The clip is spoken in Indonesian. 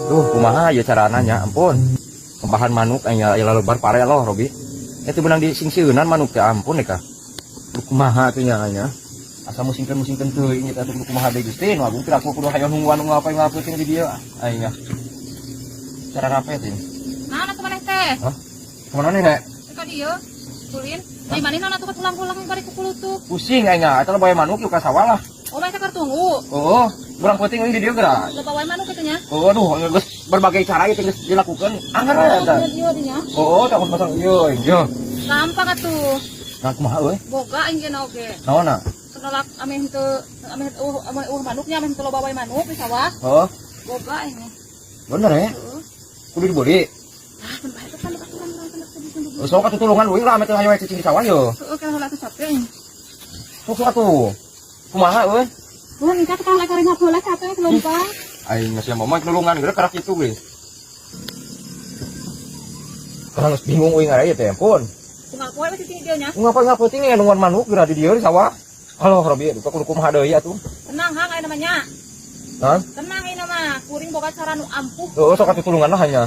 Duh, kumaha ya cara nanya, ampun. Kempahan manuk aya lebar pare loh, Robi. Itu benang di singsieunan manuk teh ampun eka. Kumaha teh nya. Asa musingkeun teuing eta teh kumaha deui Gusti, nu agung teh aku kudu hayang nungguan ngapain teh di dieu. Aya. Cara ngapain teh? Nah, atuh maneh teh. Hah? Kemana nih, Nek? Ka dieu. Kulin. Di mana atuh pulang-pulang bari ku kulutuk. Pusing aya, eta bae manuk yuk ka sawah lah. Oh, mah keur tunggu. Oh, kurang penting di dieu geura. Loba wae manuk kitu nya. Oh, aduh, geus berbagai cara itu geus dilakukan. Anggar eta. Dieu dinya. Oh, takut pasang ieu. Gampang atuh. Nah, kumaha euy? Boga enggeuna oge. Naonna? Senolak ameh henteu manuknya ameh henteu loba wae manuk di sawah. Oh, Boga ini. bener ya? Heeh. Kudu dibeli. Ah, pun bae teh kan aturan tadi. Sok katulungan euy lah ame teh hayang cicing di sawah yo. Heeh, kana heula teh capek. Sok atuh. Kumaha euy? Mun ka teh lek kareng heula capek gelombang. Aing geus mama tulungan geura karak kitu geus. Karang geus bingung euy ngara ieu teh ampun. Kumaha poe mah cicing dieu nya. Ngapa penting nungguan manuk geura di dieu di sawah. Halo Robi, duka kudu kumaha deui atuh. Tenang hang aya namanya. Hah? Tenang ieu mah, kuring boga cara nu ampuh. Heeh, sok katulungan lah hanya.